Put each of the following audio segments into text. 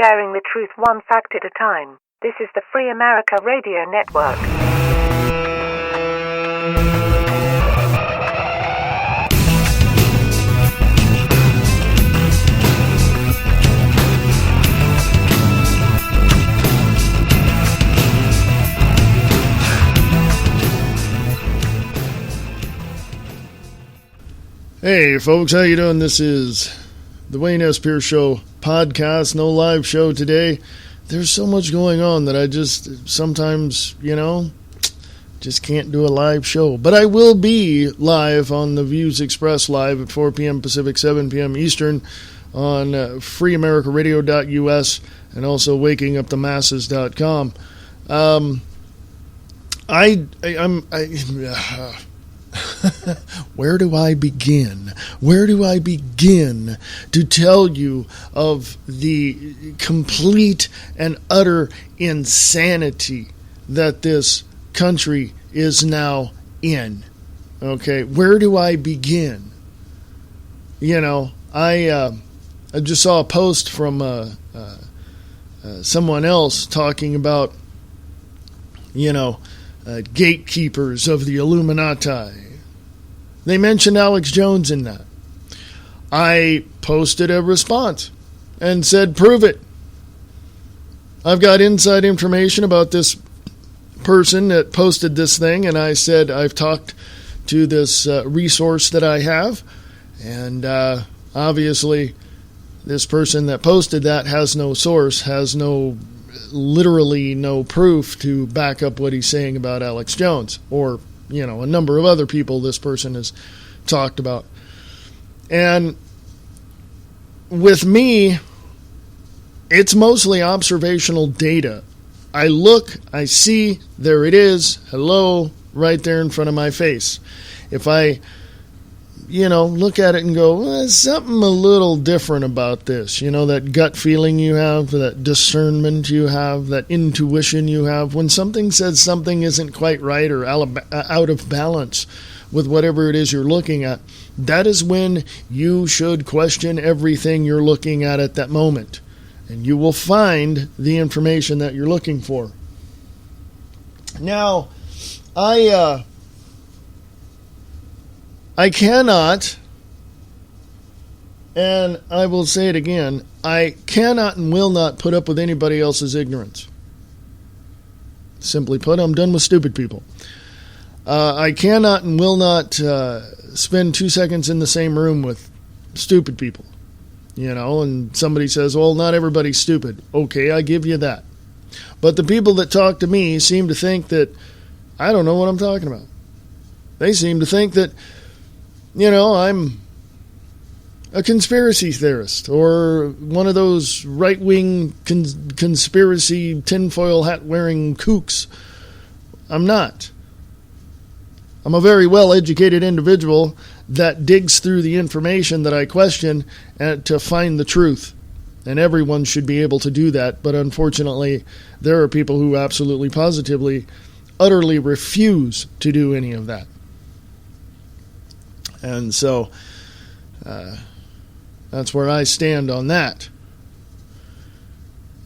sharing the truth one fact at a time. This is the Free America Radio Network. Hey folks, how you doing? This is the Wayne S. Pierce Show podcast. No live show today. There's so much going on that I just sometimes, just can't do a live show. But I will be live on the Views Express live at 4 p.m. Pacific, 7 p.m. Eastern on freeamericaradio.us and also wakingupthemasses.com. Where do I begin? Where do I begin to tell you of the complete and utter insanity that this country is now in? Okay, where do I begin? I just saw a post from someone else talking about, gatekeepers of the Illuminati. They mentioned Alex Jones in that. I posted a response and said, prove it. I've got inside information about this person that posted this thing, and I said I've talked to this resource that I have, and obviously this person that posted that has no source, has literally no proof to back up what he's saying about Alex Jones, or a number of other people this person has talked about. And with me, it's mostly observational data. I look, I see, there it is, hello, right there in front of my face. If I, look at it and go, well, there's something a little different about this, that gut feeling you have, that discernment you have, that intuition you have, when something says something isn't quite right or out of balance with whatever it is you're looking at, that is when you should question everything you're looking at that moment. And you will find the information that you're looking for. Now, I cannot, and I will say it again, I cannot and will not put up with anybody else's ignorance. Simply put, I'm done with stupid people. I cannot and will not spend 2 seconds in the same room with stupid people. And somebody says, well, not everybody's stupid. Okay, I give you that. But the people that talk to me seem to think that I don't know what I'm talking about. They seem to think that I'm a conspiracy theorist or one of those right-wing conspiracy tinfoil hat-wearing kooks. I'm not. I'm a very well-educated individual that digs through the information that I question to find the truth. And everyone should be able to do that. But unfortunately, there are people who absolutely, positively, utterly refuse to do any of that. And so that's where I stand on that.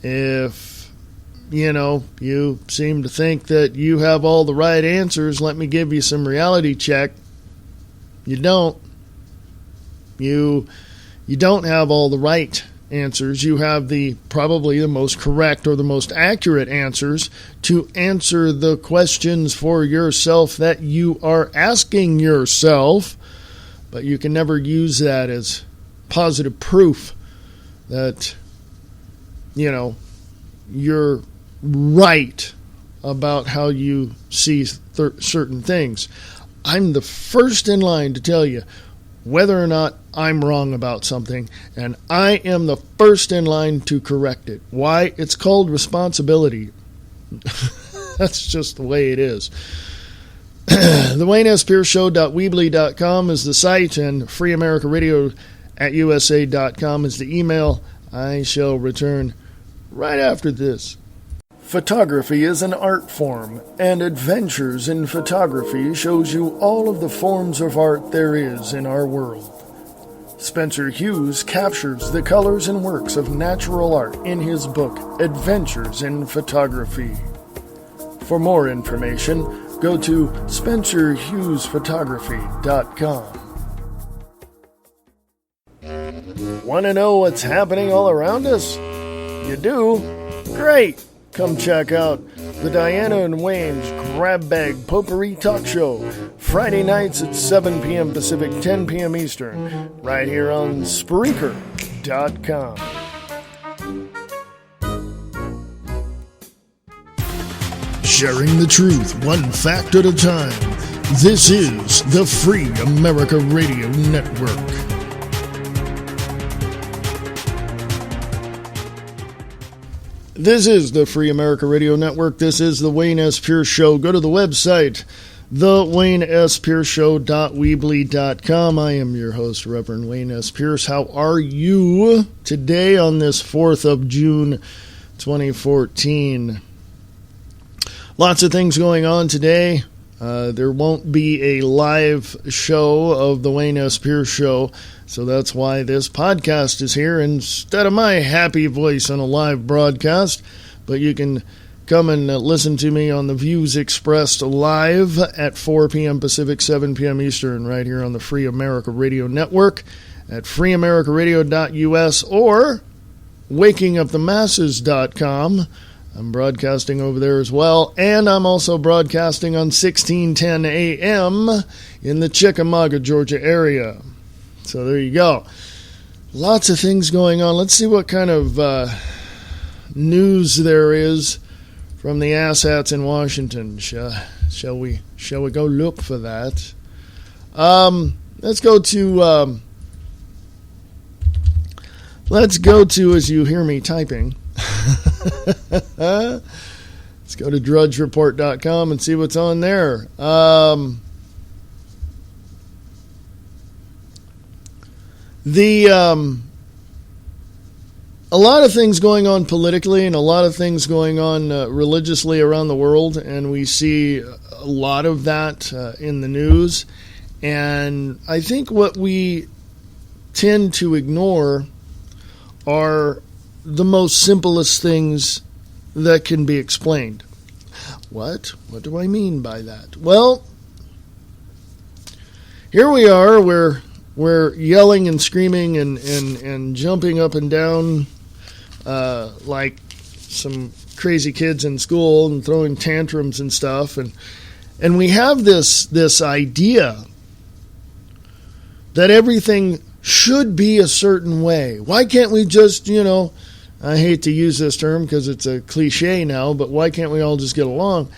If, you seem to think that you have all the right answers, let me give you some reality check. You don't. You don't have all the right answers. You have probably the most correct or the most accurate answers to answer the questions for yourself that you are asking yourself. But you can never use that as positive proof that, you're right about how you see certain things. I'm the first in line to tell you whether or not I'm wrong about something, and I am the first in line to correct it. Why? It's called responsibility. That's just the way it is. The WayneSPierceShow.weebly.com is the site, and freeamericaradio@usa.com is the email. I shall return right after this. Photography is an art form, and Adventures in Photography shows you all of the forms of art there is in our world. Spencer Hughes captures the colors and works of natural art in his book, Adventures in Photography. For more information, go to spencerhughesphotography.com. Want to know what's happening all around us? You do? Great! Come check out the Diana and Wayne's Grab Bag Potpourri Talk Show, Friday nights at 7 p.m. Pacific, 10 p.m. Eastern, right here on Spreaker.com. Sharing the truth, one fact at a time. This is the Free America Radio Network. This is the Free America Radio Network. This is the Wayne S. Pierce Show. Go to the website, thewaynespearceshow.weebly.com. I am your host, Reverend Wayne S. Pierce. How are you today on this 4th of June, 2014? Lots of things going on today. There won't be a live show of the Wayne S. Pierce Show, so that's why this podcast is here instead of my happy voice on a live broadcast. But you can come and listen to me on the Views Expressed live at 4 p.m. Pacific, 7 p.m. Eastern, right here on the Free America Radio Network at freeamericaradio.us or wakingupthemasses.com. I'm broadcasting over there as well, and I'm also broadcasting on 1610 AM in the Chickamauga, Georgia area. So there you go. Lots of things going on. Let's see what kind of news there is from the asshats in Washington. Shall we go look for that? Let's go to, as you hear me typing, let's go to drudgereport.com and see what's on there. A lot of things going on politically and a lot of things going on religiously around the world, and we see a lot of that in the news. And I think what we tend to ignore are the most simplest things that can be explained. What? What do I mean by that? Well, here we are, we're yelling and screaming and jumping up and down like some crazy kids in school and throwing tantrums and stuff. And we have this idea that everything should be a certain way. Why can't we just, I hate to use this term because it's a cliche now, but why can't we all just get along?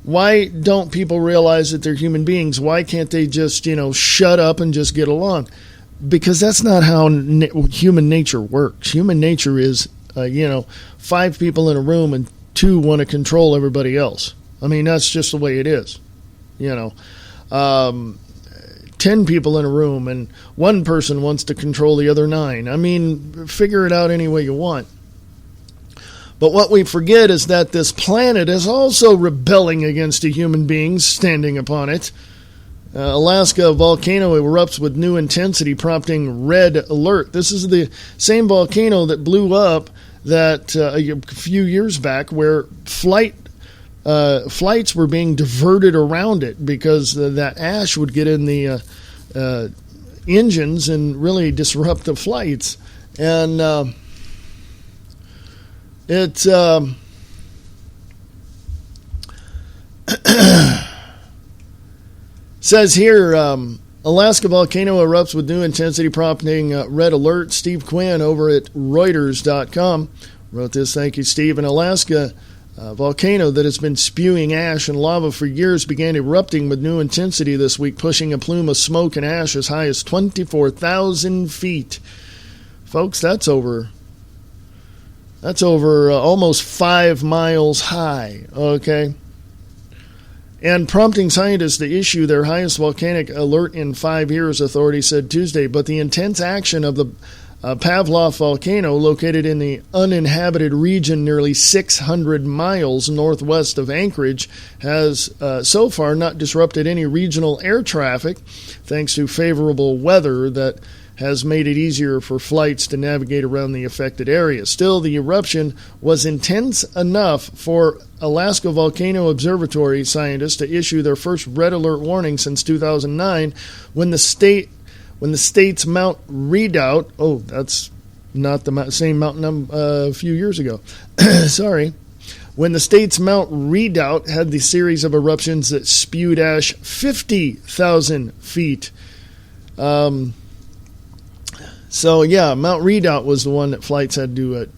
Why don't people realize that they're human beings? Why can't they just, shut up and just get along? Because that's not how human nature works. Human nature is, 5 people in a room and 2 want to control everybody else. I mean, that's just the way it is. 10 people in a room and 1 person wants to control the other 9. I mean, figure it out any way you want. But what we forget is that this planet is also rebelling against the human beings standing upon it. Alaska volcano erupts with new intensity, prompting red alert. This is the same volcano that blew up that a few years back, where flights were being diverted around it because that ash would get in the engines and really disrupt the flights. And it says here, Alaska volcano erupts with new intensity, prompting red alert. Steve Quinn over at Reuters.com wrote this. Thank you, Steve. An Alaska volcano that has been spewing ash and lava for years began erupting with new intensity this week, pushing a plume of smoke and ash as high as 24,000 feet. Folks, that's over almost 5 miles high, okay? And prompting scientists to issue their highest volcanic alert in 5 years, authorities said Tuesday. But the intense action of the Pavlov volcano, located in the uninhabited region nearly 600 miles northwest of Anchorage, has so far not disrupted any regional air traffic, thanks to favorable weather that has made it easier for flights to navigate around the affected area. Still, the eruption was intense enough for Alaska Volcano Observatory scientists to issue their first red alert warning since 2009 when the state's Mount Redoubt, that's not the same mountain a few years ago, sorry, when the state's Mount Redoubt had the series of eruptions that spewed ash 50,000 feet. So, yeah, Mount Redoubt was the one that flights had to,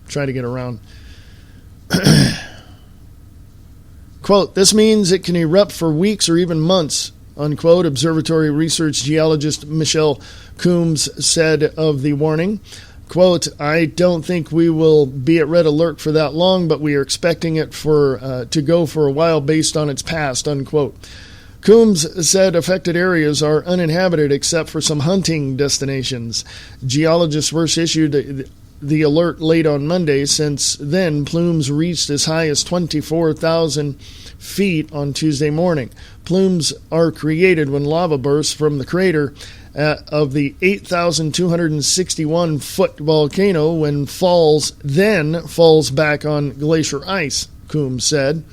try to get around. Quote, this means it can erupt for weeks or even months, unquote, observatory research geologist Michelle Coombs said of the warning. Quote, I don't think we will be at red alert for that long, but we are expecting it to go for a while based on its past, unquote. Coombs said affected areas are uninhabited except for some hunting destinations. Geologists first issued the alert late on Monday. Since then, plumes reached as high as 24,000 feet on Tuesday morning. Plumes are created when lava bursts from the crater of the 8,261-foot volcano when falls back on glacier ice, Coombs said.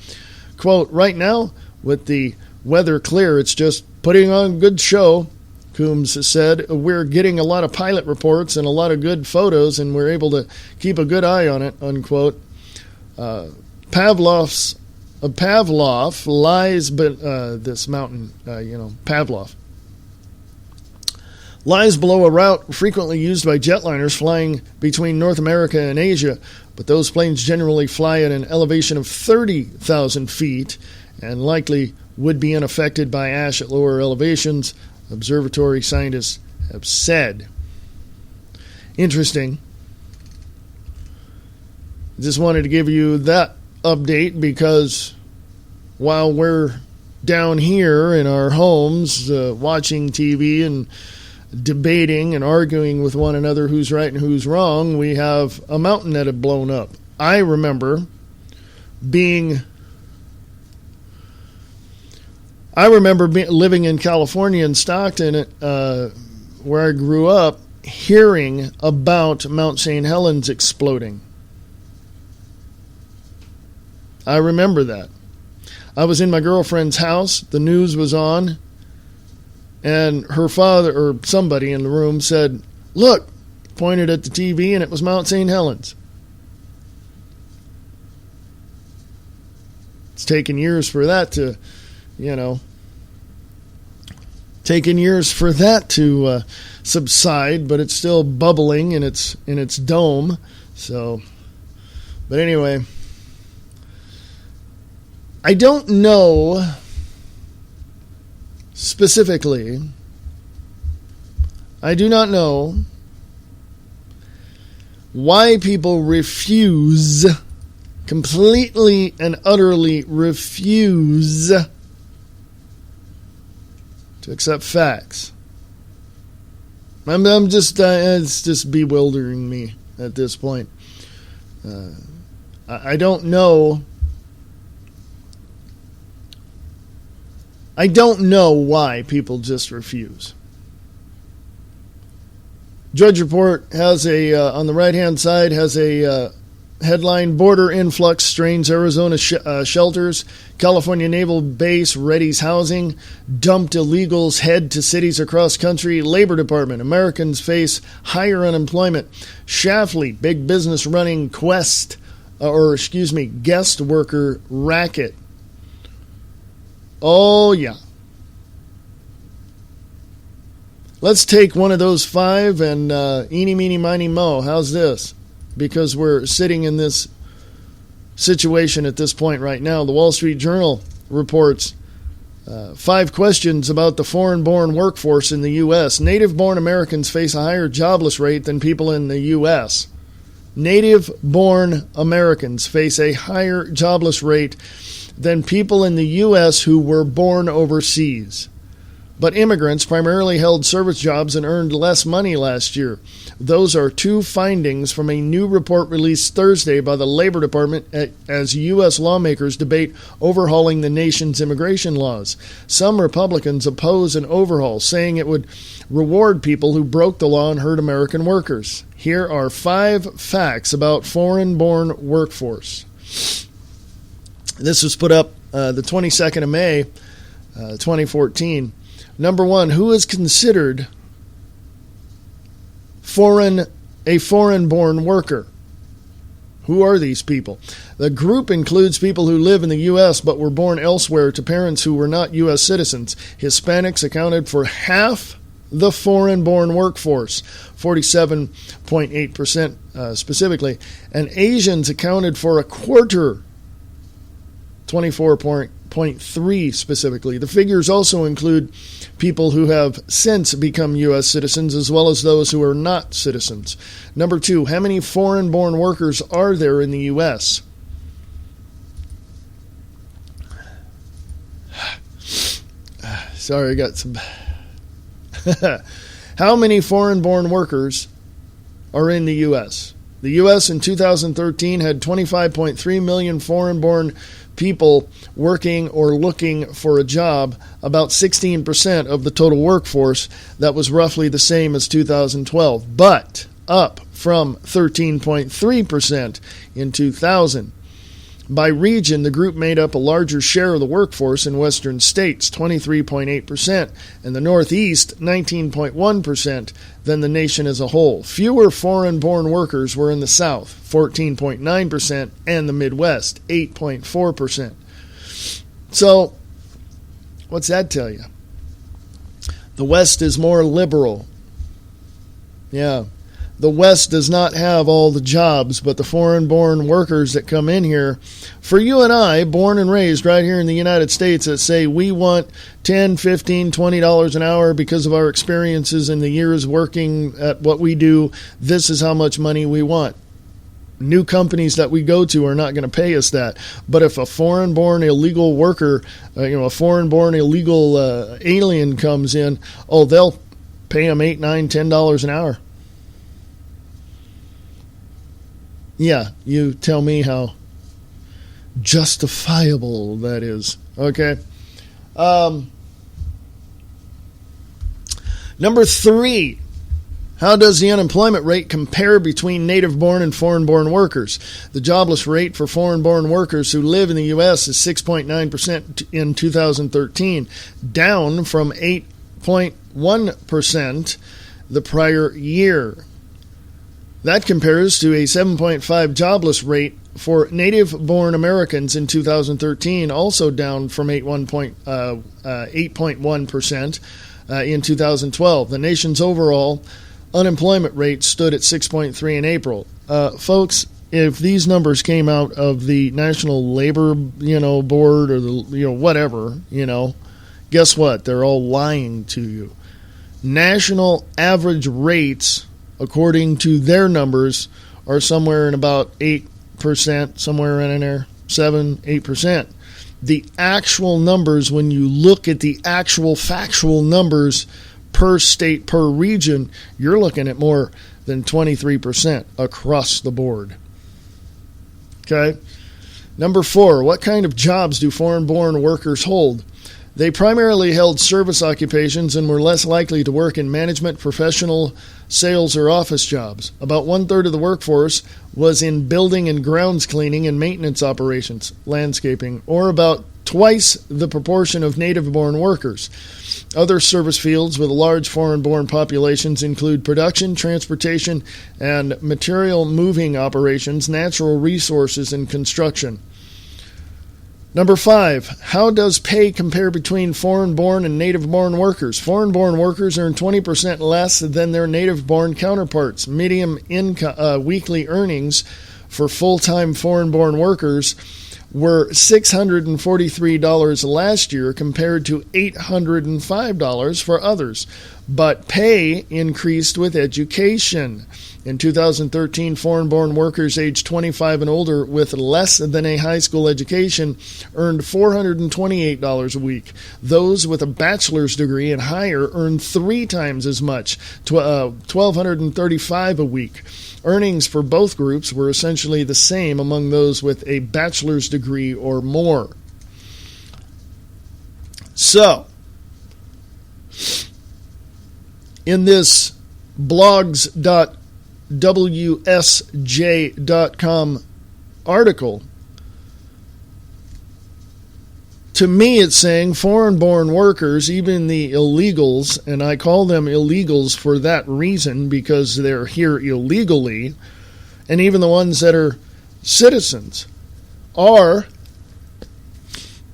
Quote, right now, with the weather clear, it's just putting on a good show, Coombs said. We're getting a lot of pilot reports and a lot of good photos, and we're able to keep a good eye on it, unquote. Pavlov lies, but this mountain, Pavlov, lies below a route frequently used by jetliners flying between North America and Asia, but those planes generally fly at an elevation of 30,000 feet and likely would be unaffected by ash at lower elevations, observatory scientists have said. Interesting. Just wanted to give you that update because while we're down here in our homes watching TV and debating and arguing with one another who's right and who's wrong, we have a mountain that had blown up. I remember living in California in Stockton, where I grew up, hearing about Mount St. Helens exploding. I remember that. I was in my girlfriend's house. The news was on. And her father, or somebody in the room, said, look, pointed at the TV, and it was Mount St. Helens. It's taken years for that to, subside, but it's still bubbling in its dome. So, but anyway, I don't know specifically. I do not know why people completely and utterly refuse to accept facts. I'm just, it's just bewildering me at this point. I don't know. I don't know why people just refuse. Drudge Report has on the right-hand side, has a headline, Border Influx Strains Arizona Shelters. California Naval Base readies housing. Dumped illegals head to cities across country. Labor Department. Americans face higher unemployment. Shafley, big business running guest worker racket. Oh, yeah. Let's take one of those five and eeny, meeny, miny, mo. How's this? Because we're sitting in this situation at this point right now. The Wall Street Journal reports 5 questions about the foreign-born workforce in the U.S. Native-born Americans face a higher jobless rate than people in the U.S. Native-born Americans face a higher jobless rate than people in the U.S. who were born overseas. But immigrants primarily held service jobs and earned less money last year. Those are two findings from a new report released Thursday by the Labor Department as U.S. lawmakers debate overhauling the nation's immigration laws. Some Republicans oppose an overhaul, saying it would reward people who broke the law and hurt American workers. Here are 5 facts about foreign-born workforce. This was put up the 22nd of May, 2014. Number 1, who is considered a foreign-born worker? Who are these people? The group includes people who live in the U.S. but were born elsewhere to parents who were not U.S. citizens. Hispanics accounted for half the foreign-born workforce, 47.8% specifically, and Asians accounted for a quarter, 24.3% specifically. The figures also include people who have since become U.S. citizens as well as those who are not citizens. Number 2, how many foreign-born workers are there in the U.S.? Sorry, I got some... How many foreign-born workers are in the U.S.? The U.S. in 2013 had 25.3 million foreign-born people working or looking for a job, about 16% of the total workforce. That was roughly the same as 2012, but up from 13.3% in 2000. By region, the group made up a larger share of the workforce in western states, 23.8%, and the Northeast, 19.1%, than the nation as a whole. Fewer foreign-born workers were in the South, 14.9%, and the Midwest, 8.4%. So, what's that tell you? The West is more liberal. Yeah. The West does not have all the jobs, but the foreign-born workers that come in here, for you and I, born and raised right here in the United States, that say we want $10, $15, $20 an hour because of our experiences in the years working at what we do, this is how much money we want. New companies that we go to are not going to pay us that. But if a foreign-born illegal worker, a foreign-born illegal alien comes in, they'll pay them $8, $9, $10 an hour. Yeah, you tell me how justifiable that is. Okay. Number 3, how does the unemployment rate compare between native-born and foreign-born workers? The jobless rate for foreign-born workers who live in the U.S. is 6.9% in 2013, down from 8.1% the prior year. That compares to a 7.5 jobless rate for native-born Americans in 2013, also down from 8.1% in 2012. The nation's overall unemployment rate stood at 6.3 in April. Folks, if these numbers came out of the National Labor, Board or the, whatever, guess what? They're all lying to you. National average rates, according to their numbers, are somewhere in about 8%, somewhere in there, 7-8%. The actual numbers, when you look at the actual factual numbers per state, per region, you're looking at more than 23% across the board. Okay? Number 4, what kind of jobs do foreign-born workers hold? They primarily held service occupations and were less likely to work in management, professional, sales, or office jobs. About 1/3 of the workforce was in building and grounds cleaning and maintenance operations, landscaping, or about twice the proportion of native-born workers. Other service fields with large foreign-born populations include production, transportation, and material moving operations, natural resources, and construction. Number 5, how does pay compare between foreign-born and native-born workers? Foreign-born workers earn 20% less than their native-born counterparts. Median weekly earnings for full-time foreign-born workers were $643 last year compared to $805 for others. but pay increased with education. In 2013, foreign-born workers aged 25 and older with less than a high school education earned $428 a week. Those with a bachelor's degree and higher earned 3 times as much, $1,235 a week. Earnings for both groups were essentially the same among those with a bachelor's degree or more. So, in this blogs.wsj.com article, to me it's saying foreign-born workers, even the illegals, and I call them illegals for that reason because they're here illegally, and even the ones that are citizens, are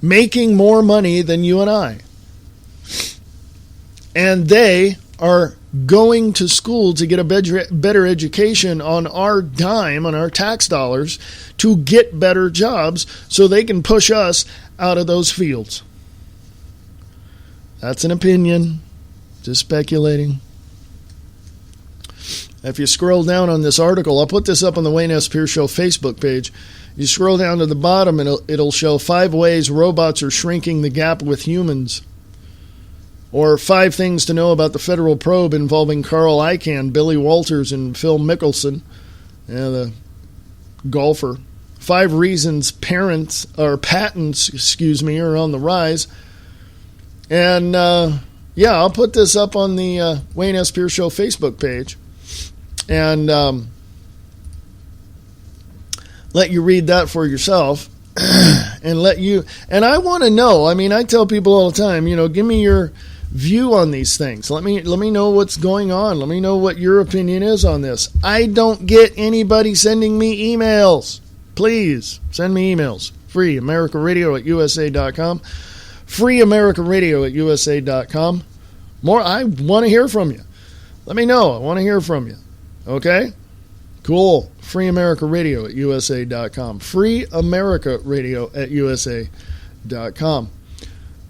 making more money than you and I. And they are going to school to get a better education on our dime, on our tax dollars, to get better jobs so they can push us out of those fields. That's an opinion, just speculating. If you scroll down on this article, I'll put this up on the Wayne S. Pierce Show Facebook page. You scroll down to the bottom and it'll show 5 ways robots are shrinking the gap with humans. Or 5 things to know about the federal probe involving Carl Icahn, Billy Walters, and Phil Mickelson, the golfer. 5 reasons patents are on the rise. And I'll put this up on the Wayne S. Pierce Show Facebook page, and let you read that for yourself, and I want to know. I mean, I tell people all the time, give me your view on these things. Let me know what's going on. Let me know what your opinion is on this. I don't get anybody sending me emails. Please send me emails. Free AmericaRadio@USA.com. Free AmericaRadio@USA.com. More, I want to hear from you. Let me know. I want to hear from you. Okay? Cool. Free AmericaRadio@USA.com. Free AmericaRadio@USA.com.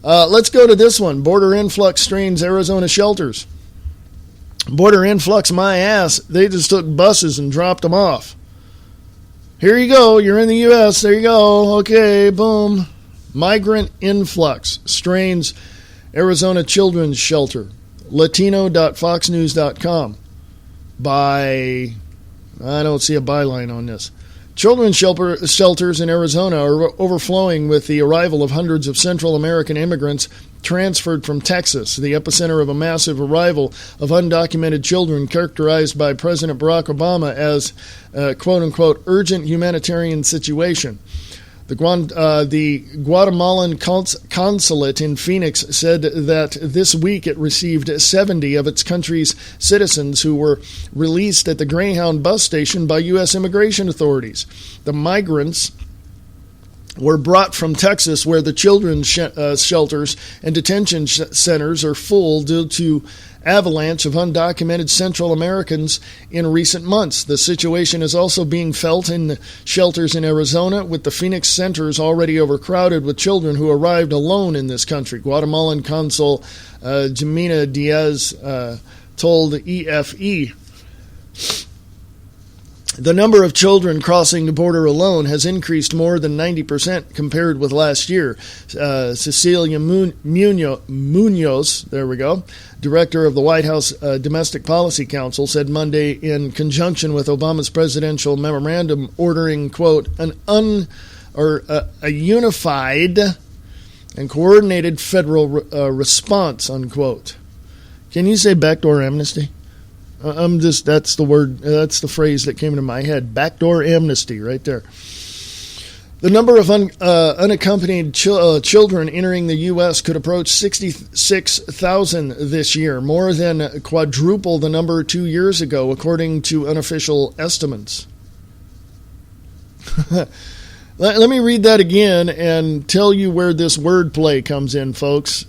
Let's go to this one. Border influx strains Arizona shelters. Border influx, my ass. They just took buses and dropped them off. Here you go. You're in the U.S. There you go. Okay, boom. Migrant influx strains Arizona children's shelter. Latino.foxnews.com. I don't see a byline on this. Children's shelters in Arizona are overflowing with the arrival of hundreds of Central American immigrants transferred from Texas, the epicenter of a massive arrival of undocumented children characterized by President Barack Obama as quote-unquote urgent humanitarian situation. The Guatemalan consulate in Phoenix said that this week it received 70 of its country's citizens who were released at the Greyhound bus station by U.S. immigration authorities. The migrants were brought from Texas, where the children's shelters and detention centers are full due to avalanche of undocumented Central Americans in recent months. The situation is also being felt in the shelters in Arizona, with the Phoenix centers already overcrowded with children who arrived alone in this country. Guatemalan Consul Jimena Diaz told EFE. The number of children crossing the border alone has increased more than 90% compared with last year. Cecilia Munoz, there we go, director of the White House Domestic Policy Council, said Monday in conjunction with Obama's presidential memorandum ordering, quote, a unified and coordinated federal response, unquote. Can you say backdoor amnesty? That's the word, that's the phrase that came into my head. Backdoor amnesty, right there. The number of unaccompanied children entering the U.S. could approach 66,000 this year, more than quadruple the number 2 years ago, according to unofficial estimates. Let me read that again and tell you where this wordplay comes in, folks.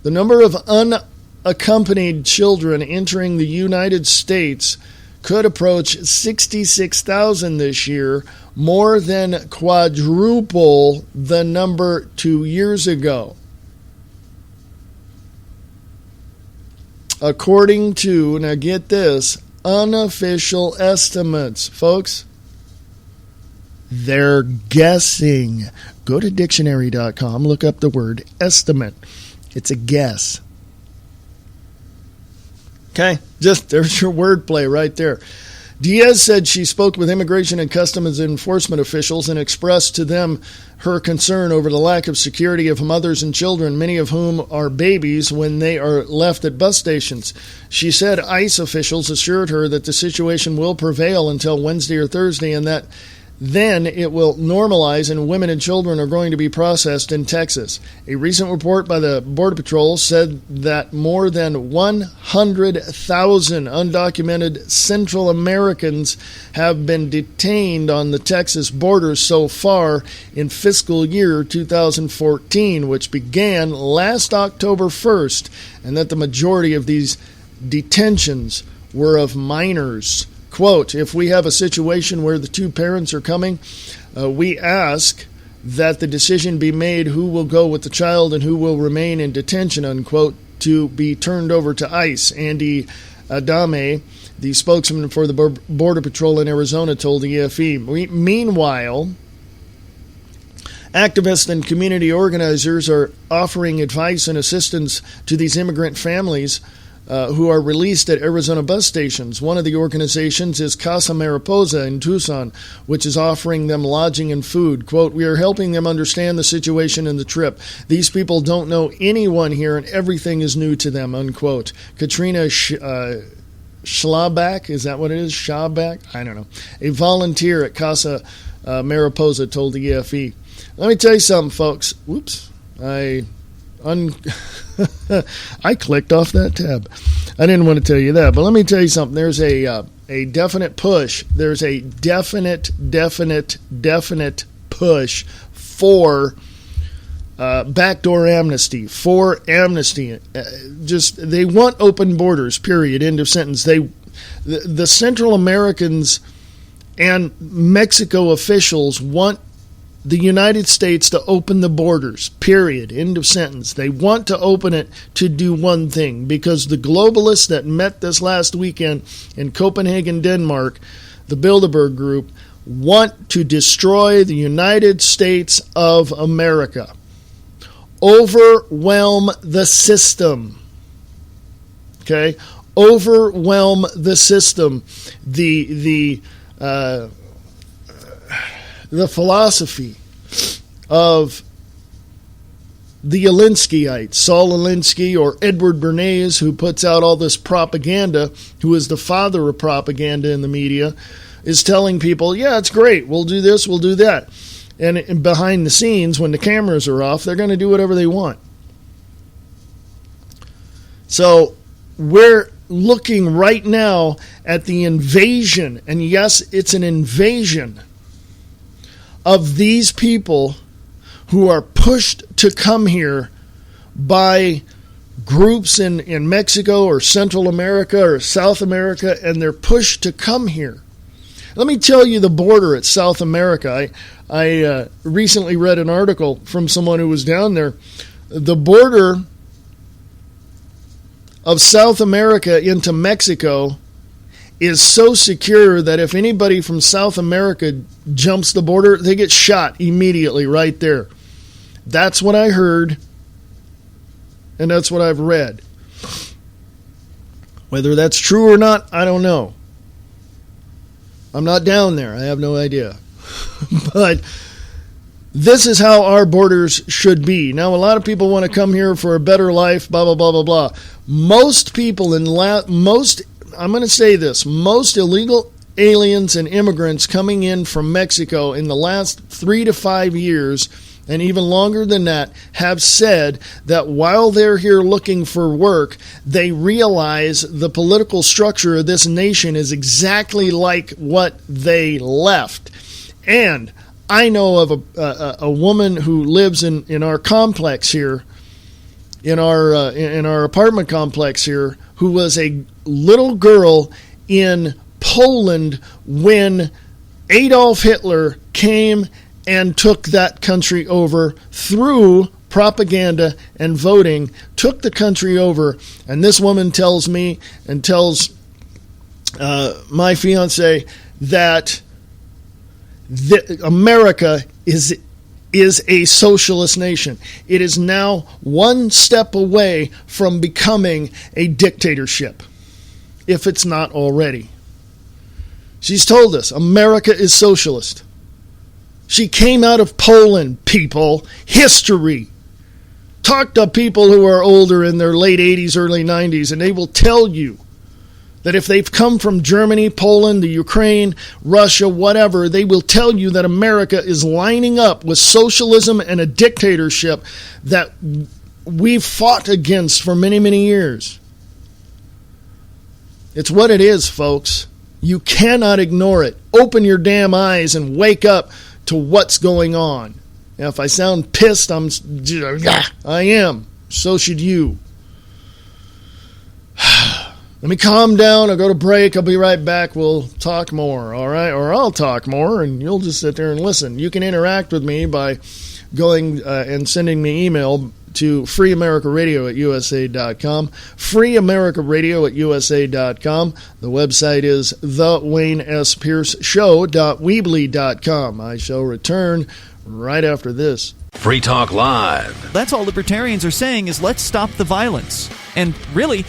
The number of unaccompanied children entering the United States could approach 66,000 this year, more than quadruple the number 2 years ago. according to, now get this, unofficial estimates. Folks, they're guessing. Go to dictionary.com, look up the word estimate. It's a guess. Okay, just there's your wordplay right there. Diaz said she spoke with Immigration and Customs Enforcement officials and expressed to them her concern over the lack of security of mothers and children, many of whom are babies, when they are left at bus stations. She said ICE officials assured her that the situation will prevail until Wednesday or Thursday, and that then it will normalize and women and children are going to be processed in Texas. A recent report by the Border Patrol said that more than 100,000 undocumented Central Americans have been detained on the Texas border so far in fiscal year 2014, which began last October 1st, and that the majority of these detentions were of minors. Quote, if we have a situation where the two parents are coming, we ask that the decision be made who will go with the child and who will remain in detention, unquote, to be turned over to ICE. Andy Adame, the spokesman for the Border Patrol in Arizona, told the EFE. Meanwhile, activists and community organizers are offering advice and assistance to these immigrant families who are released at Arizona bus stations. One of the organizations is Casa Mariposa in Tucson, which is offering them lodging and food. Quote, we are helping them understand the situation and the trip. These people don't know anyone here and everything is new to them, unquote. Katrina Schlabach, is that what it is? Schlabach? I don't know. A volunteer at Casa Mariposa told the EFE. Let me tell you something, folks. Whoops. I clicked off that tab. I didn't want to tell you that, but let me tell you something. There's a definite push. There's a definite push for backdoor amnesty, for amnesty. They want open borders, period, end of sentence. The Central Americans and Mexico officials want the United States to open the borders, period, end of sentence. They want to open it to do one thing, because the globalists that met this last weekend in Copenhagen, Denmark, the Bilderberg Group, want to destroy the United States of America. Overwhelm the system. Okay? Overwhelm the system. The philosophy of the Alinskyites, Saul Alinsky or Edward Bernays, who puts out all this propaganda, who is the father of propaganda in the media, is telling people, yeah, it's great, we'll do this, we'll do that. And behind the scenes, when the cameras are off, they're going to do whatever they want. So we're looking right now at the invasion, and yes, it's an invasion of these people who are pushed to come here by groups in Mexico or Central America or South America, and they're pushed to come here. Let me tell you the border at South America. I recently read an article from someone who was down there. The border of South America into Mexico is so secure that if anybody from South America jumps the border, they get shot immediately right there. That's what I heard, and that's what I've read. Whether that's true or not, I don't know. I'm not down there. I have no idea. But this is how our borders should be. Now, a lot of people want to come here for a better life, blah, blah, blah, blah, blah. Most people I'm going to say this, most illegal aliens and immigrants coming in from Mexico in the last 3 to 5 years, and even longer than that, have said that while they're here looking for work, they realize the political structure of this nation is exactly like what they left. And I know of a woman who lives in our complex here, in our apartment complex here, who was a little girl in Poland when Adolf Hitler came and took that country over through propaganda, and voting took the country over. And this woman tells me and tells my fiance that America is a socialist nation. It is now one step away from becoming a dictatorship, if it's not already. She's told us America is socialist. She came out of Poland, people. History. Talk to people who are older, in their late 80s, early 90s, and they will tell you that if they've come from Germany, Poland, the Ukraine, Russia, whatever, they will tell you that America is lining up with socialism and a dictatorship that we've fought against for many, many years. It's what it is, folks. You cannot ignore it. Open your damn eyes and wake up to what's going on. Now, if I sound pissed, I am. So should you. Let me calm down. I'll go to break. I'll be right back. We'll talk more, all right? Or I'll talk more, and you'll just sit there and listen. You can interact with me by going and sending me email to freeamericaradio@usa.com. freeamericaradio@usa.com. The website is thewaynesPierceShow.weebly.com. I shall return right after this. Free Talk Live. That's all libertarians are saying is let's stop the violence. And really,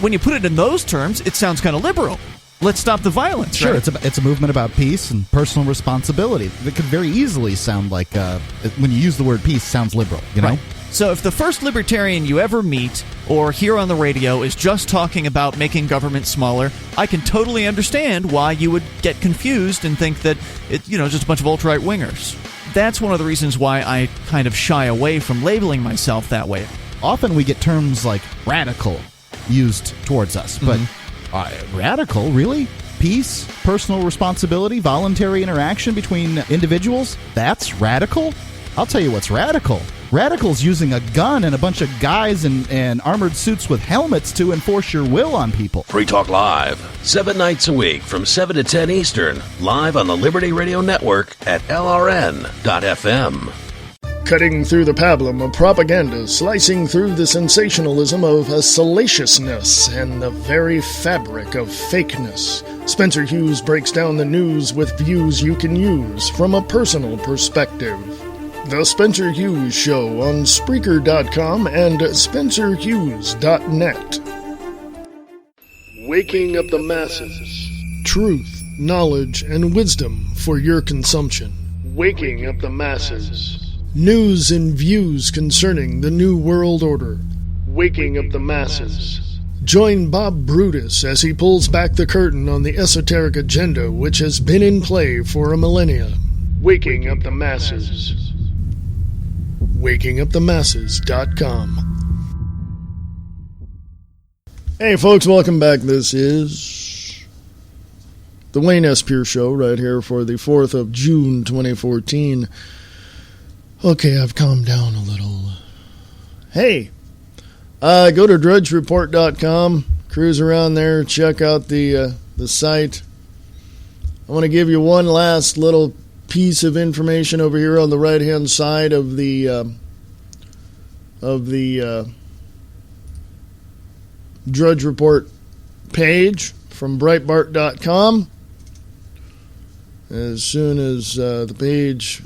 when you put it in those terms, it sounds kind of liberal. Let's stop the violence. Sure, right? it's a movement about peace and personal responsibility. It could very easily sound like, when you use the word peace, sounds liberal, you know? Right. So if the first libertarian you ever meet or hear on the radio is just talking about making government smaller, I can totally understand why you would get confused and think that it's just a bunch of alt-right wingers. That's one of the reasons why I kind of shy away from labeling myself that way. Often we get terms like radical used towards us, but radical, really? Peace, personal responsibility, voluntary interaction between individuals? That's radical? I'll tell you what's radical. Radical's using a gun and a bunch of guys in armored suits with helmets to enforce your will on people. Free Talk Live, 7 nights a week from 7 to 10 Eastern, live on the Liberty Radio Network at LRN.FM. Cutting through the pablum of propaganda, slicing through the sensationalism of salaciousness and the very fabric of fakeness. Spencer Hughes breaks down the news with views you can use from a personal perspective. The Spencer Hughes Show on Spreaker.com and SpencerHughes.net. Waking up the masses. Truth, knowledge, and wisdom for your consumption. Waking up the masses. News and views concerning the New World Order. Waking up the masses. Join Bob Brutus as he pulls back the curtain on the esoteric agenda which has been in play for a millennia. Waking up the masses. WakingUpTheMasses.com. Hey folks, welcome back. This is the Wayne S. Pierce Show right here for the 4th of June 2014. Okay, I've calmed down a little. Hey, go to drudgereport.com, cruise around there, check out the site. I want to give you one last little piece of information over here on the right-hand side of the Drudge Report page from Breitbart.com. As soon as the page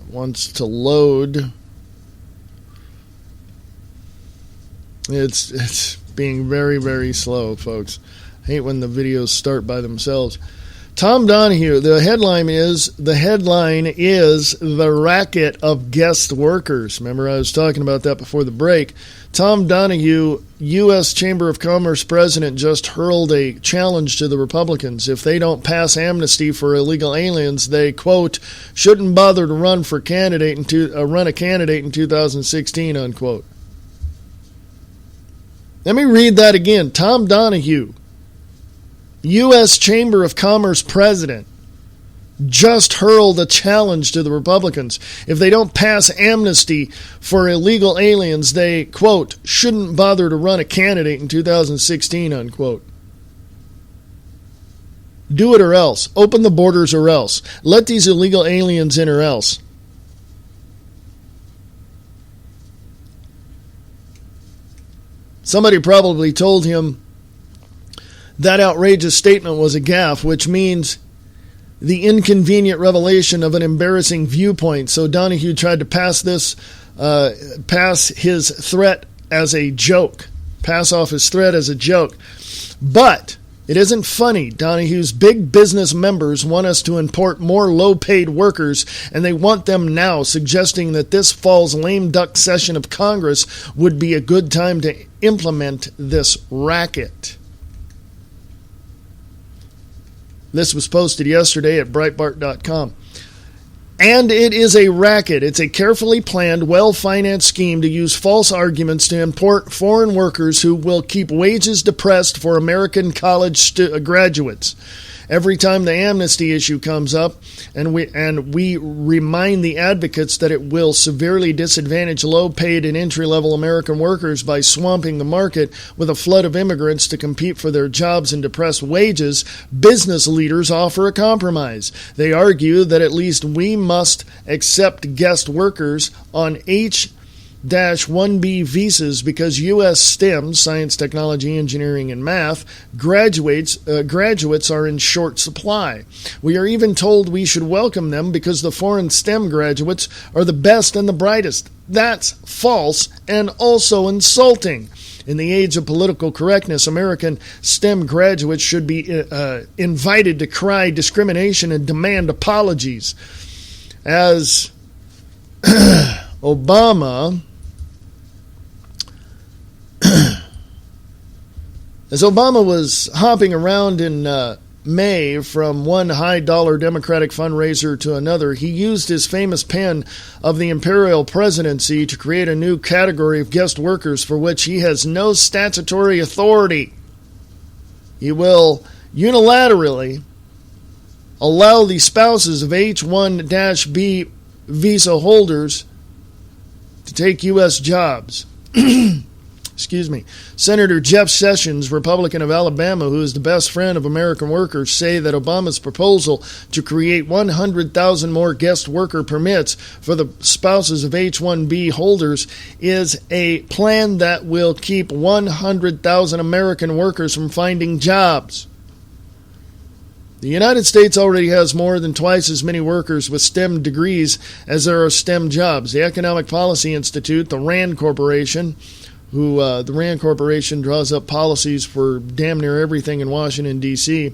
wants to load, it's being very, very slow, folks. I hate when the videos start by themselves. Tom Donahue, the headline is The Racket of Guest Workers. Remember, I was talking about that before the break. Tom Donahue, U.S. Chamber of Commerce president, just hurled a challenge to the Republicans. If they don't pass amnesty for illegal aliens, they, quote, shouldn't bother to run a candidate in 2016, unquote. Let me read that again. Tom Donahue, U.S. Chamber of Commerce president, just hurled a challenge to the Republicans. If they don't pass amnesty for illegal aliens, they, quote, shouldn't bother to run a candidate in 2016, unquote. Do it or else. Open the borders or else. Let these illegal aliens in or else. Somebody probably told him that outrageous statement was a gaffe, which means the inconvenient revelation of an embarrassing viewpoint. So Donahue tried to pass his threat as a joke, pass off his threat as a joke. But it isn't funny. Donahue's big business members want us to import more low-paid workers, and they want them now, suggesting that this fall's lame duck session of Congress would be a good time to implement this racket. This was posted yesterday at Breitbart.com. And it is a racket. It's a carefully planned, well-financed scheme to use false arguments to import foreign workers who will keep wages depressed for American college graduates. Every time the amnesty issue comes up, and we remind the advocates that it will severely disadvantage low-paid and entry-level American workers by swamping the market with a flood of immigrants to compete for their jobs and depressed wages, business leaders offer a compromise. They argue that at least we must accept guest workers on H-1B visas because U.S. STEM, science, technology, engineering, and math, graduates are in short supply. We are even told we should welcome them because the foreign STEM graduates are the best and the brightest. That's false and also insulting. In the age of political correctness, American STEM graduates should be invited to cry discrimination and demand apologies. As Obama was hopping around in May from one high-dollar Democratic fundraiser to another, he used his famous pen of the imperial presidency to create a new category of guest workers for which he has no statutory authority. He will unilaterally allow the spouses of H-1B visa holders to take U.S. jobs. Excuse me. Senator Jeff Sessions, Republican of Alabama, who is the best friend of American workers, say that Obama's proposal to create 100,000 more guest worker permits for the spouses of H-1B holders is a plan that will keep 100,000 American workers from finding jobs. The United States already has more than twice as many workers with STEM degrees as there are STEM jobs. The Economic Policy Institute, the RAND Corporation, the RAND Corporation draws up policies for damn near everything in Washington, D.C.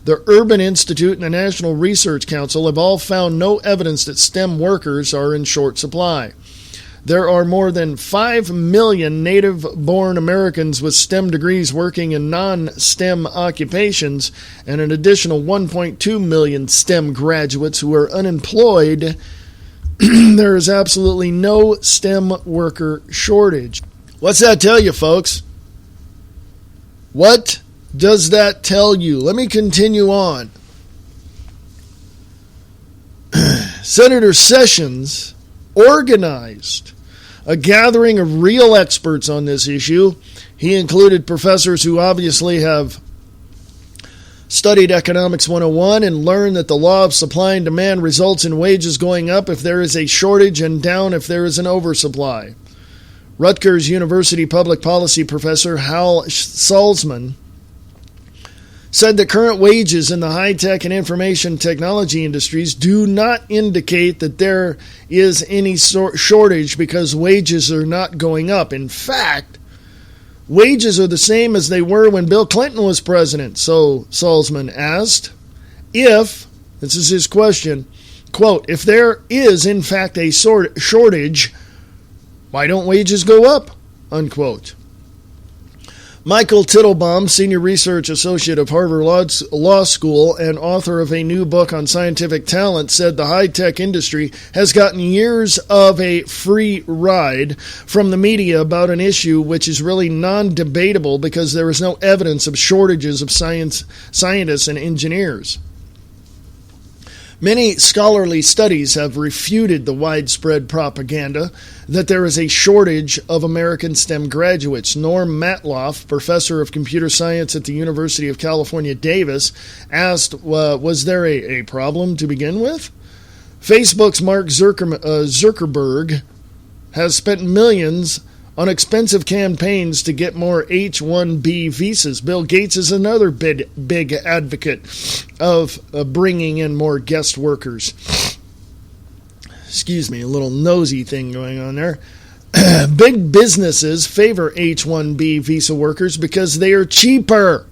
The Urban Institute and the National Research Council have all found no evidence that STEM workers are in short supply. There are more than 5 million native-born Americans with STEM degrees working in non-STEM occupations and an additional 1.2 million STEM graduates who are unemployed. There is absolutely no STEM worker shortage. What's that tell you, folks? What does that tell you? Let me continue on. Senator Sessions organized a gathering of real experts on this issue. He included professors who obviously have studied Economics 101 and learned that the law of supply and demand results in wages going up if there is a shortage and down if there is an oversupply. Rutgers University public policy professor Hal Salzman said that current wages in the high-tech and information technology industries do not indicate that there is any shortage because wages are not going up. In fact, wages are the same as they were when Bill Clinton was president. So Salzman asked if, this is his question, quote, if there is in fact a shortage, why don't wages go up? Unquote. Michael Tittelbaum, Senior Research Associate of Harvard Law School and author of a new book on scientific talent, said the high-tech industry has gotten years of a free ride from the media about an issue which is really non-debatable because there is no evidence of shortages of scientists and engineers. Many scholarly studies have refuted the widespread propaganda that there is a shortage of American STEM graduates. Norm Matloff, professor of computer science at the University of California, Davis, asked, was there a problem to begin with? Facebook's Mark Zuckerberg has spent millions on expensive campaigns to get more H-1B visas. Bill Gates is another big advocate of bringing in more guest workers. Excuse me, a little nosy thing going on there. Big businesses favor H-1B visa workers because they are cheaper.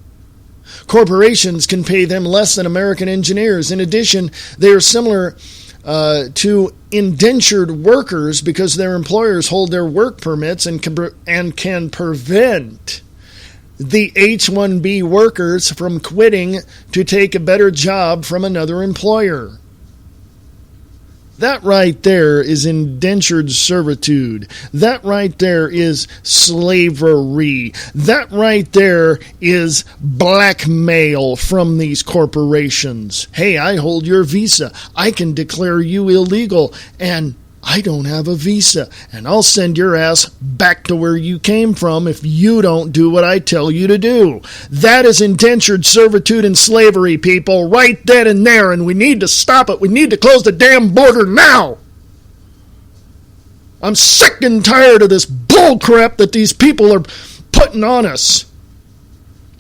Corporations can pay them less than American engineers. In addition, they are similar to indentured workers because their employers hold their work permits and can prevent the H-1B workers from quitting to take a better job from another employer. That right there is indentured servitude. That right there is slavery. That right there is blackmail from these corporations. Hey, I hold your visa. I can declare you illegal, and I don't have a visa, and I'll send your ass back to where you came from if you don't do what I tell you to do. That is indentured servitude and slavery, people, right then and there, and we need to stop it. We need to close the damn border now. I'm sick and tired of this bullcrap that these people are putting on us.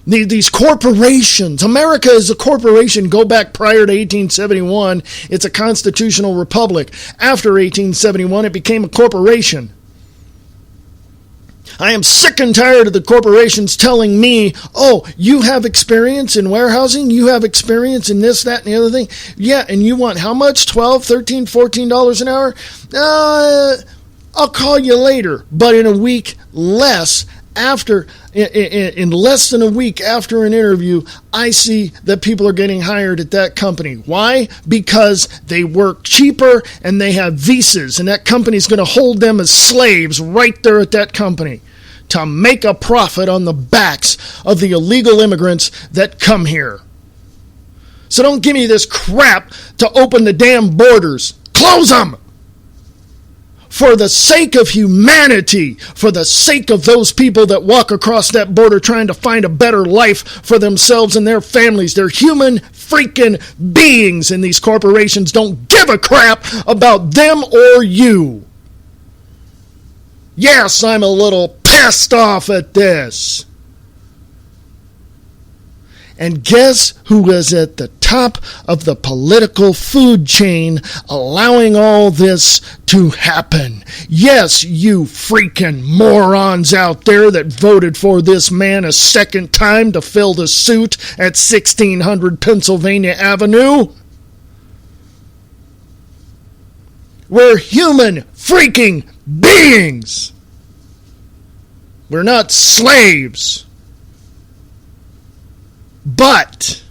These corporations. America is a corporation. Go back prior to 1871. It's a constitutional republic. After 1871, it became a corporation. I am sick and tired of the corporations telling me, oh, you have experience in warehousing? You have experience in this, that, and the other thing? Yeah, and you want how much? $12, $13, $14 an hour? I'll call you later. But in a week less, in less than a week after an interview, I see that people are getting hired at that company. Why? Because they work cheaper and they have visas, and that company's going to hold them as slaves right there at that company to make a profit on the backs of the illegal immigrants that come here. So don't give me this crap to open the damn borders. Close them! For the sake of humanity, for the sake of those people that walk across that border trying to find a better life for themselves and their families. They're human freaking beings, and these corporations don't give a crap about them or you. Yes, I'm a little pissed off at this. And guess who is at the top of the political food chain allowing all this to happen? Yes, you freaking morons out there that voted for this man a second time to fill the suit at 1600 Pennsylvania Avenue. We're human freaking beings. We're not slaves. But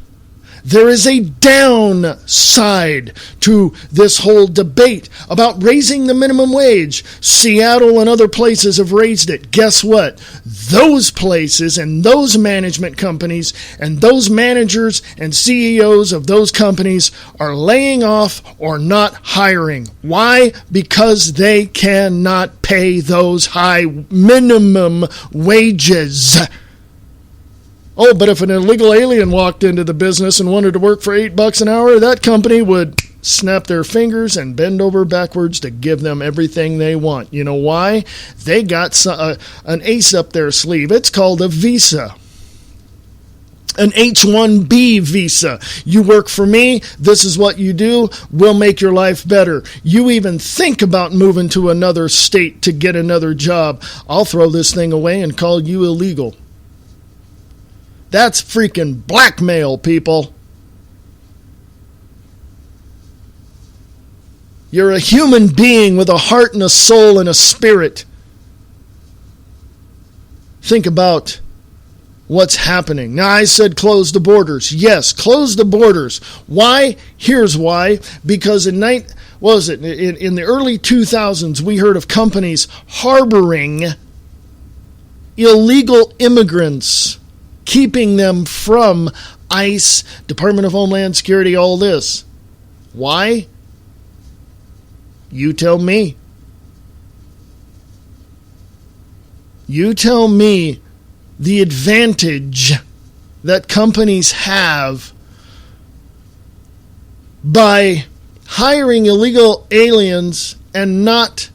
there is a downside to this whole debate about raising the minimum wage. Seattle and other places have raised it. Guess what? Those places and those management companies and those managers and CEOs of those companies are laying off or not hiring. Why? Because they cannot pay those high minimum wages. Oh, but if an illegal alien walked into the business and wanted to work for $8 an hour, that company would snap their fingers and bend over backwards to give them everything they want. You know why? They got an ace up their sleeve. It's called a visa. An H-1B visa. You work for me, this is what you do, we'll make your life better. You even think about moving to another state to get another job. I'll throw this thing away and call you illegal. That's freaking blackmail, people. You're a human being with a heart and a soul and a spirit. Think about what's happening. Now, I said close the borders. Yes, close the borders. Why? Here's why. Because in the early 2000s, we heard of companies harboring illegal immigrants, keeping them from ICE, Department of Homeland Security, all this. Why? You tell me. You tell me the advantage that companies have by hiring illegal aliens and not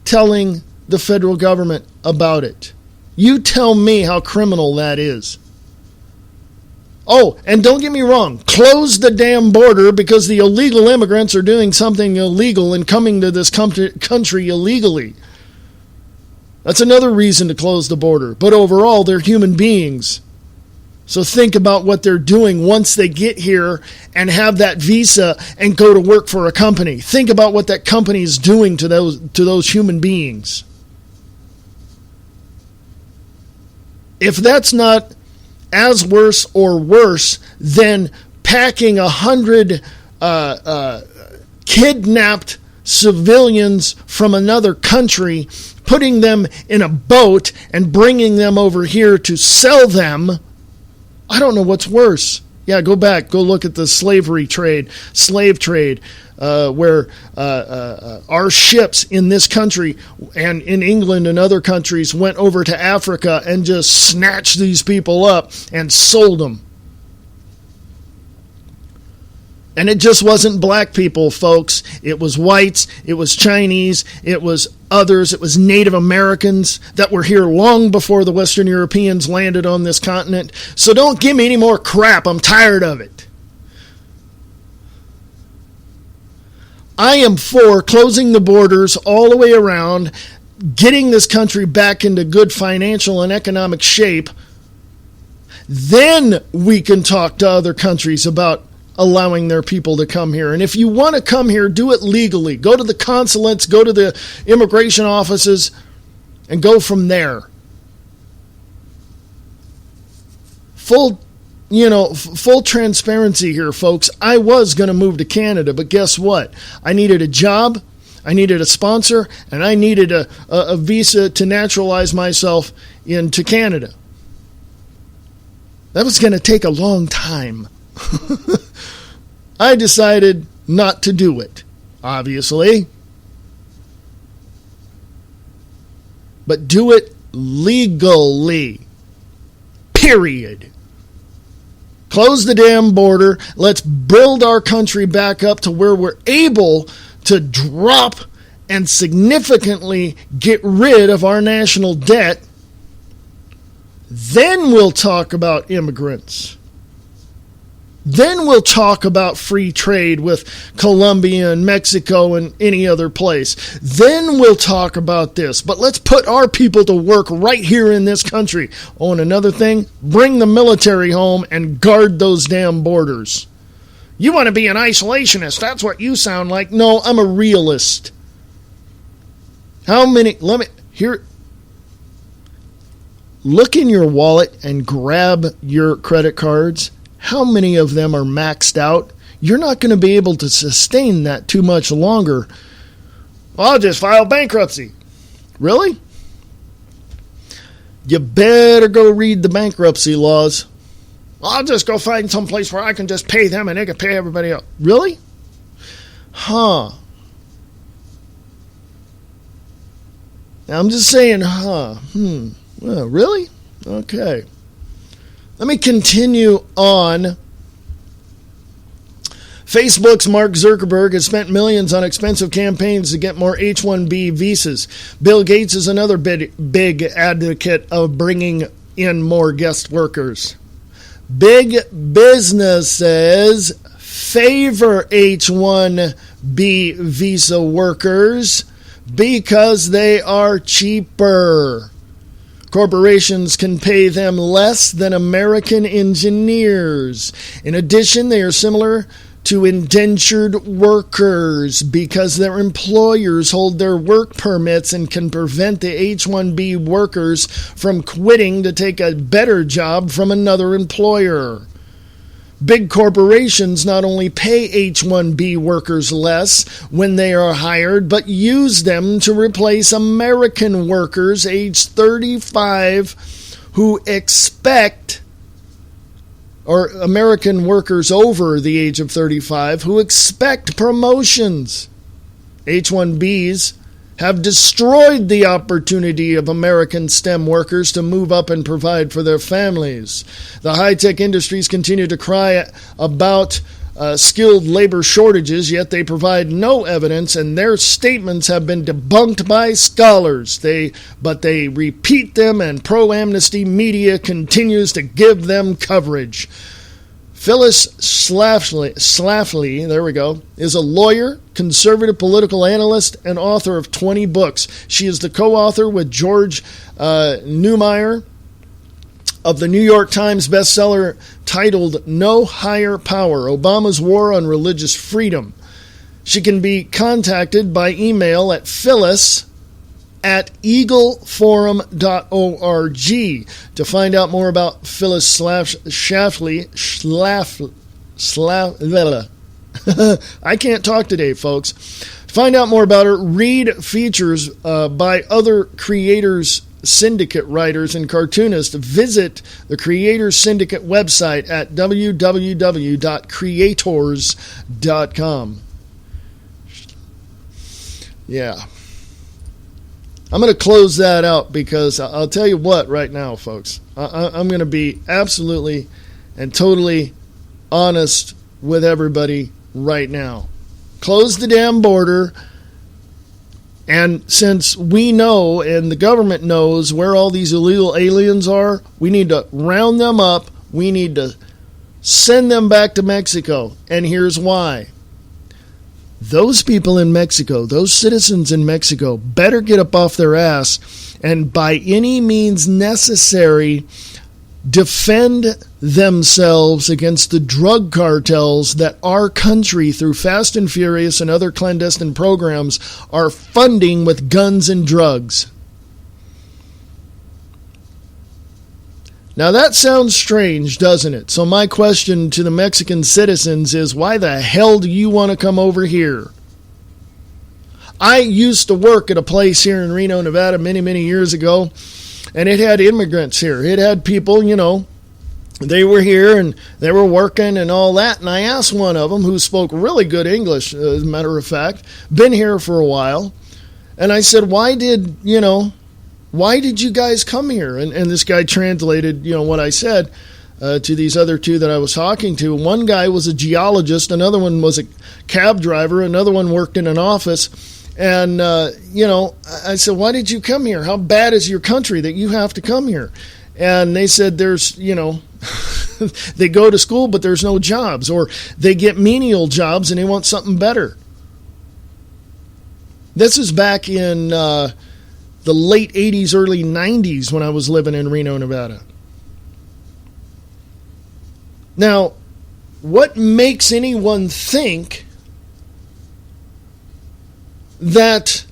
telling the federal government about it. You tell me how criminal that is. Oh, and don't get me wrong, close the damn border because the illegal immigrants are doing something illegal and coming to this country illegally. That's another reason to close the border. But overall, they're human beings. So think about what they're doing once they get here and have that visa and go to work for a company. Think about what that company is doing to those human beings. If that's not as worse or worse than packing 100 kidnapped civilians from another country, putting them in a boat and bringing them over here to sell them, I don't know what's worse. Yeah, go look at the slave trade, where our ships in this country and in England and other countries went over to Africa and just snatched these people up and sold them. And it just wasn't black people, folks. It was whites, it was Chinese, it was others, it was Native Americans that were here long before the Western Europeans landed on this continent. So don't give me any more crap. I'm tired of it. I am for closing the borders all the way around, getting this country back into good financial and economic shape. Then we can talk to other countries about allowing their people to come here. And if you want to come here, do it legally. Go to the consulates, go to the immigration offices, and go from there. Full transparency here, folks. I was going to move to Canada, but guess what? I needed a job, I needed a sponsor, and I needed a visa to naturalize myself into Canada. That was going to take a long time. I decided not to do it, obviously. But do it legally. Period. Close the damn border. Let's build our country back up to where we're able to drop and significantly get rid of our national debt. Then we'll talk about immigrants. Then we'll talk about free trade with Colombia and Mexico and any other place. Then we'll talk about this. But let's put our people to work right here in this country. Oh, and another thing, bring the military home and guard those damn borders. You want to be an isolationist. That's what you sound like. No, I'm a realist. Look in your wallet and grab your credit cards. How many of them are maxed out? You're not going to be able to sustain that too much longer. Well, I'll just file bankruptcy. Really? You better go read the bankruptcy laws. I'll just go find some place where I can just pay them and they can pay everybody else. Really? Huh. Now, I'm just saying, Well, really? Okay. Let me continue on. Facebook's Mark Zuckerberg has spent millions on expensive campaigns to get more H-1B visas. Bill Gates is another big advocate of bringing in more guest workers. Big businesses favor H-1B visa workers because they are cheaper. Corporations can pay them less than American engineers. In addition, they are similar to indentured workers because their employers hold their work permits and can prevent the H-1B workers from quitting to take a better job from another employer. Big corporations not only pay H-1B workers less when they are hired, but use them to replace American workers aged 35 who expect, or American workers over the age of 35 who expect promotions. H-1Bs have destroyed the opportunity of American STEM workers to move up and provide for their families. The high-tech industries continue to cry about skilled labor shortages, yet they provide no evidence, and their statements have been debunked by scholars. But they repeat them, and pro-amnesty media continues to give them coverage. Phyllis Schlafly, there we go, is a lawyer, conservative political analyst, and author of 20 books. She is the co-author with George Neumeyer of the New York Times bestseller titled No Higher Power, Obama's War on Religious Freedom. She can be contacted by email at phyllis@eagleforum.org. To find out more about Phyllis Schlafly, I can't talk today, folks. Find out more about her. Read features by other Creators Syndicate writers and cartoonists. Visit the Creators Syndicate website at www.creators.com. Yeah. I'm going to close that out because I'll tell you what right now, folks. I'm going to be absolutely and totally honest with everybody right now. Close the damn border. And since we know and the government knows where all these illegal aliens are, we need to round them up. We need to send them back to Mexico. And here's why. Those people in Mexico, those citizens in Mexico, better get up off their ass and by any means necessary defend themselves against the drug cartels that our country, through Fast and Furious and other clandestine programs, are funding with guns and drugs. Now that sounds strange, doesn't it? So my question to the Mexican citizens is, why the hell do you want to come over here? I used to work at a place here in Reno, Nevada many, many years ago, and it had immigrants here. It had people, they were here and they were working and all that. And I asked one of them, who spoke really good English, as a matter of fact, been here for a while. And I said, why did you guys come here? And this guy translated, what I said to these other two that I was talking to. One guy was a geologist. Another one was a cab driver. Another one worked in an office. And, I said, why did you come here? How bad is your country that you have to come here? And they said there's, they go to school, but there's no jobs. Or they get menial jobs and they want something better. This is back in the late 80s, early 90s when I was living in Reno, Nevada. Now, what makes anyone think that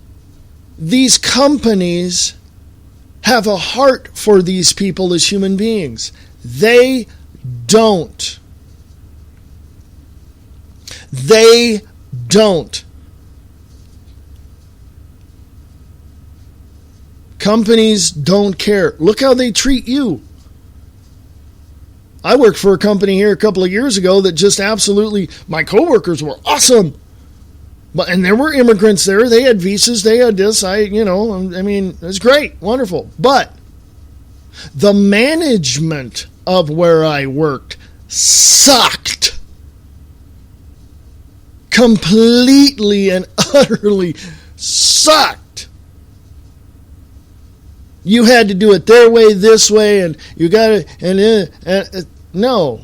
these companies have a heart for these people as human beings? They don't. They don't. Companies don't care. Look how they treat you. I worked for a company here a couple of years ago that just absolutely, my coworkers were awesome. And there were immigrants there. They had visas. They had this. It was great. Wonderful. But the management of where I worked sucked. Completely and utterly sucked. You had to do it their way, this way, and you got to, no.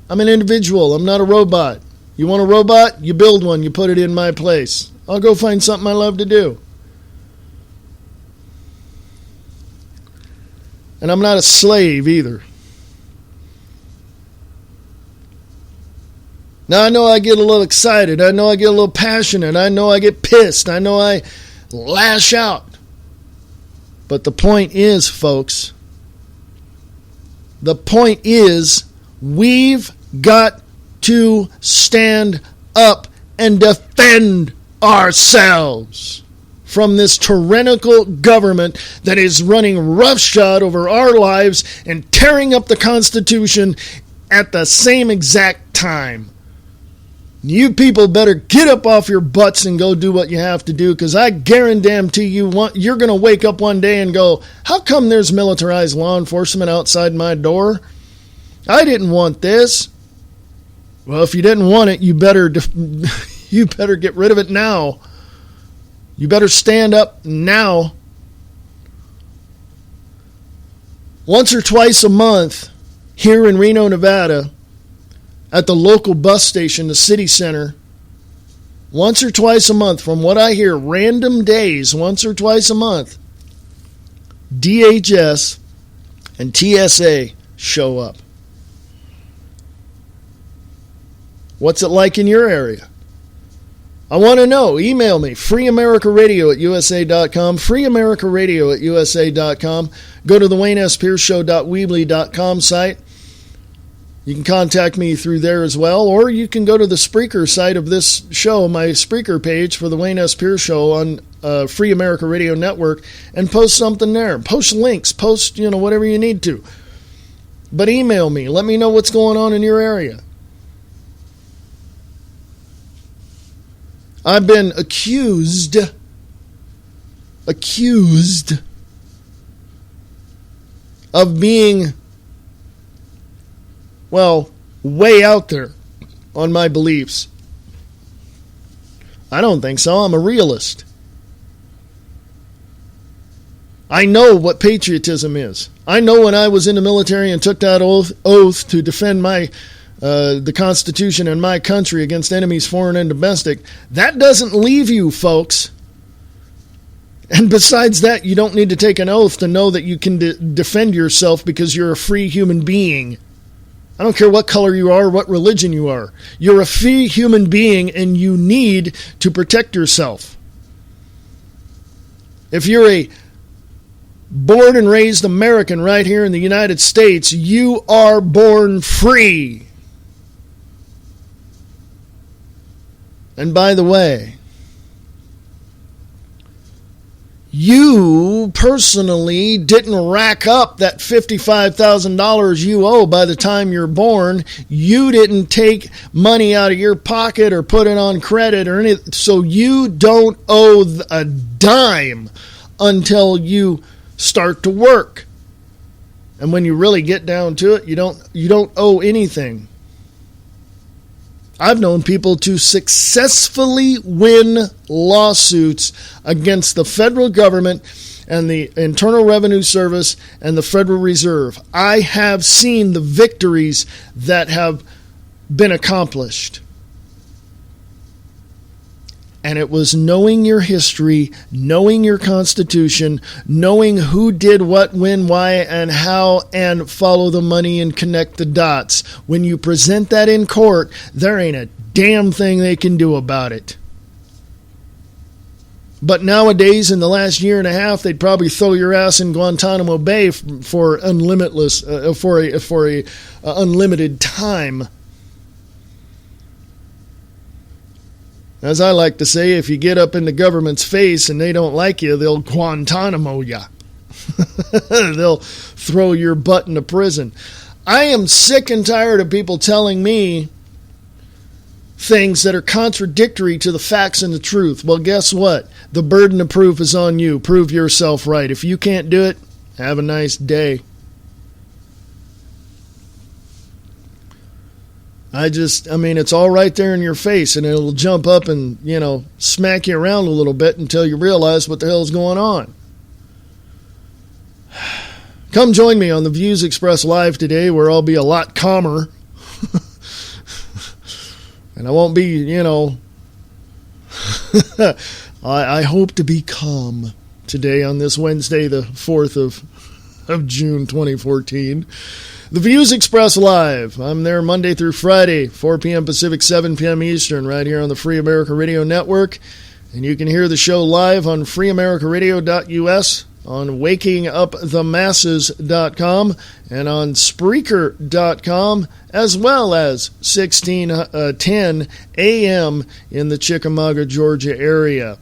I'm an individual. I'm not a robot. You want a robot? You build one. You put it in my place. I'll go find something I love to do. And I'm not a slave either. Now, I know I get a little excited. I know I get a little passionate. I know I get pissed. I know I lash out. But the point is, folks, the point is we've got to stand up and defend ourselves from this tyrannical government that is running roughshod over our lives and tearing up the Constitution at the same exact time. You people better get up off your butts and go do what you have to do, because I guarantee you you're going to wake up one day and go, how come there's militarized law enforcement outside my door? I didn't want this. Well, if you didn't want it, you better you better get rid of it now. You better stand up now. Once or twice a month here in Reno, Nevada, at the local bus station, the city center, once or twice a month, from what I hear, random days, once or twice a month, DHS and TSA show up. What's it like in your area? I want to know. Email me, freeamericaradio@usa.com, freeamericaradio@usa.com. Go to the WayneSPierceShow.weebly.com site. You can contact me through there as well, or you can go to the Spreaker site of this show, my Spreaker page for the Wayne S. Pierce Show on Free America Radio Network, and post something there. Post links, post, whatever you need to. But email me. Let me know what's going on in your area. I've been accused of being, way out there on my beliefs. I don't think so. I'm a realist. I know what patriotism is. I know when I was in the military and took that oath to defend the Constitution and my country against enemies foreign and domestic, that doesn't leave you, folks. And besides that, you don't need to take an oath to know that you can defend yourself because you're a free human being. I don't care what color you are, what religion you are. You're a free human being and you need to protect yourself. If you're a born and raised American right here in the United States, you are born free. And by the way, you personally didn't rack up that $55,000 you owe by the time you're born. You didn't take money out of your pocket or put it on credit or anything. So you don't owe a dime until you start to work. And when you really get down to it, you don't owe anything. I've known people to successfully win lawsuits against the federal government and the Internal Revenue Service and the Federal Reserve. I have seen the victories that have been accomplished. And it was knowing your history, knowing your Constitution, knowing who did what, when, why, and how, and follow the money and connect the dots. When you present that in court, there ain't a damn thing they can do about it. But nowadays, in the last year and a half, they'd probably throw your ass in Guantanamo Bay for unlimited time. As I like to say, if you get up in the government's face and they don't like you, they'll Guantanamo you. They'll throw your butt into prison. I am sick and tired of people telling me things that are contradictory to the facts and the truth. Well, guess what? The burden of proof is on you. Prove yourself right. If you can't do it, have a nice day. It's all right there in your face, and it'll jump up and, smack you around a little bit until you realize what the hell's going on. Come join me on the Views Express Live today, where I'll be a lot calmer. And I won't be, I hope to be calm today on this Wednesday, the 4th of June, 2014. The Views Express Live. I'm there Monday through Friday, 4 p.m. Pacific, 7 p.m. Eastern, right here on the Free America Radio Network. And you can hear the show live on freeamericaradio.us, on wakingupthemasses.com, and on Spreaker.com, as well as 1610 a.m. in the Chickamauga, Georgia area.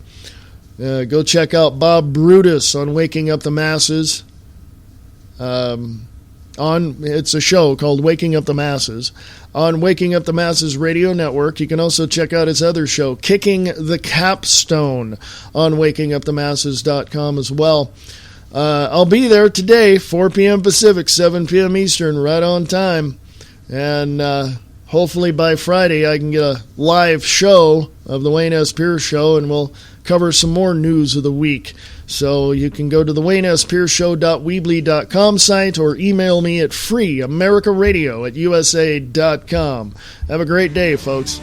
Go check out Bob Brutus on Waking Up the Masses. It's a show called Waking Up the Masses on Waking Up the Masses Radio Network. You can also check out his other show, Kicking the Capstone, on wakingupthemasses.com as well. I'll be there today, 4 p.m. Pacific, 7 p.m. Eastern, right on time. And hopefully by Friday I can get a live show of the Wayne S. Pierce Show, and we'll cover some more news of the week. So you can go to the WayneSPierceShow.weebly.com site or email me at freeamericaradio@usa.com. Have a great day, folks.